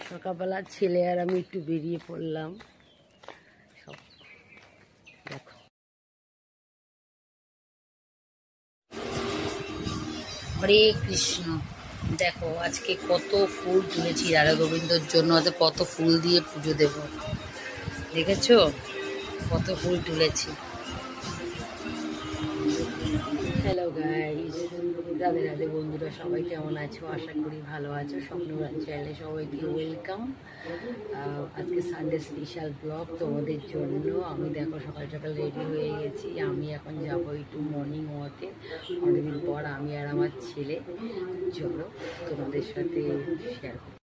সকালবেলা ছেলে আর আমি একটু বেরিয়ে পড়লাম। সব দেখো, হরে কৃষ্ণ। দেখো আজকে কত ফুল তুলেছি রাধা গোবিন্দর জন্য। আজ কত ফুল দিয়ে পুজো দেব, দেখেছো কত ফুল তুলেছি। হ্যালো গাইস, রাধে রাধে বন্ধুরা, সবাই কেমন আছো? আশা করি ভালো আছো। স্বপ্নরাজ চ্যানেলে সবাইকে ওয়েলকাম। আজকে সানডে স্পেশাল ব্লগ তোমাদের জন্য। আমি দেখো সকাল সকাল রেডি হয়ে গেছি। আমি এখন যাবো একটু মর্নিং ওয়াকে। অনেকদিন পর আমি আর আমার ছেলে, চলো তোমাদের সাথে শেয়ার করি।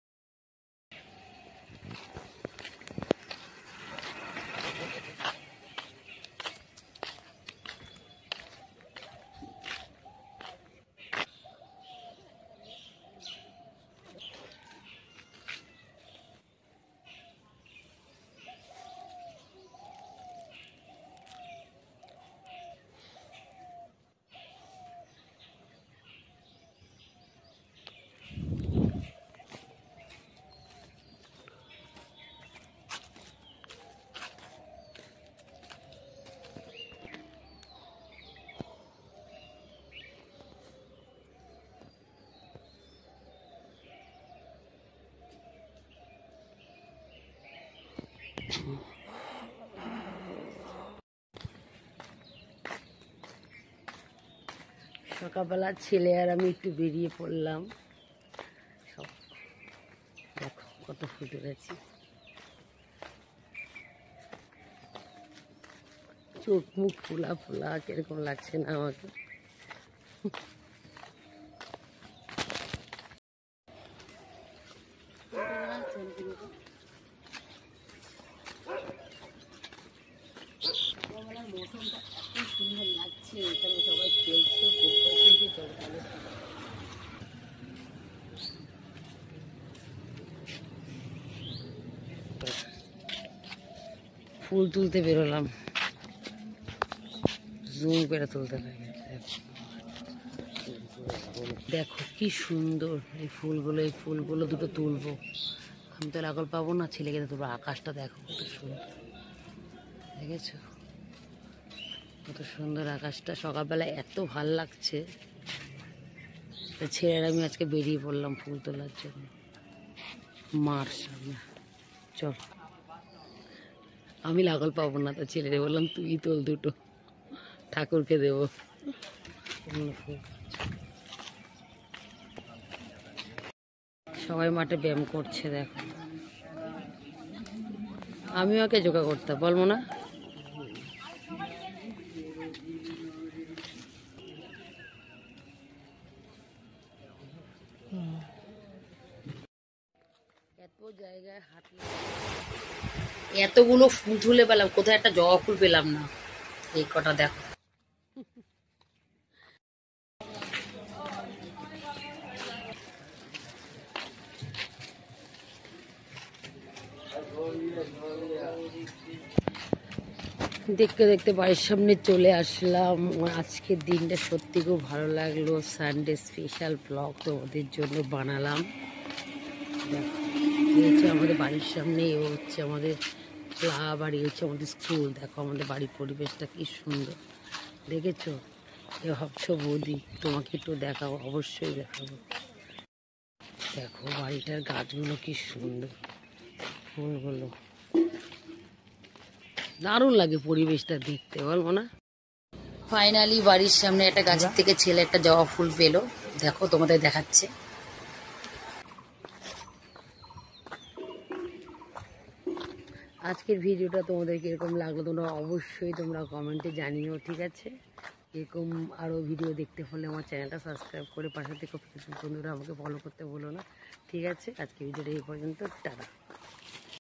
সকালবেলা ছেলে আর আমি একটু বেরিয়ে পড়লাম। সব দেখো কত ফুল তুলেছি। চোখ মুখ ফোলা ফোলা কিরকম লাগছে না আমাকে? মৌসুমটা খুব সুন্দর লাগছে, এখানে সবাই খেলছে, ফুটবল খেলছে। চলো তাহলে ফুল তুলতে বেরোলাম, জুম করে তুলতে লাগে। দেখো কি সুন্দর এই ফুলগুলো দুটো তুলবো। আমি তো লাগল পাবো না, ছেলেকে তো তুলবো। আকাশটা দেখো কত সুন্দর, দেখেছো কত সুন্দর আকাশটা। সকালবেলা এত ভাল লাগছে। ছেলের আমি আজকে বেরিয়ে পড়লাম ফুল তোলার জন্য মার সামনে। চল, আমি লাগল পাবো না, তো ছেলেরে বললাম তুই তোল দুটো, ঠাকুরকে দেব। সবাই মাঠে ব্যায়াম করছে দেখো। আমিও ওকে যোগা করতাম, বলবো না? এত জায়গায় হাঁটলে এতগুলো ফুল তুলে পেলাম, কোথায় একটা জবা ফুল পেলাম না। এই কটা দেখো। দেখতে দেখতে বাড়ির সামনে চলে আসলাম। আজকের দিনটা সত্যি খুব ভালো লাগলো। সানডে স্পেশাল ব্লগ তোমাদের জন্য বানালাম। দেখো এই হচ্ছে আমাদের বাড়ির সামনে, এ হচ্ছে আমাদের ক্লাব, আর এই হচ্ছে আমাদের স্কুল। দেখো আমাদের বাড়ির পরিবেশটা কি সুন্দর, দেখেছো? এ ভাবছো বৌদি তোমাকে একটু দেখাবো, অবশ্যই দেখাবো। দেখো বাড়িটার গাছগুলো কি সুন্দর, ফুলগুলো দারুণ লাগে পরিবেশটা দেখতে, বলবো না? ফাইনালি বাড়ির সামনে একটা গাছের থেকে ছেলে একটা জবা ফুল পেলো। দেখো তোমাদের দেখাচ্ছে। আজকের ভিডিওটা তোমাদের কিরকম লাগলো তোমরা অবশ্যই তোমরা কমেন্টে জানিও, ঠিক আছে? এরকম আরও ভিডিও দেখতে হলে আমার চ্যানেলটা সাবস্ক্রাইব করে পাশে থেকে ফেসবুক বন্ধুরা আমাকে ফলো করতে ভুলো না, ঠিক আছে? আজকে ভিডিওটা এই পর্যন্ত, টাটা।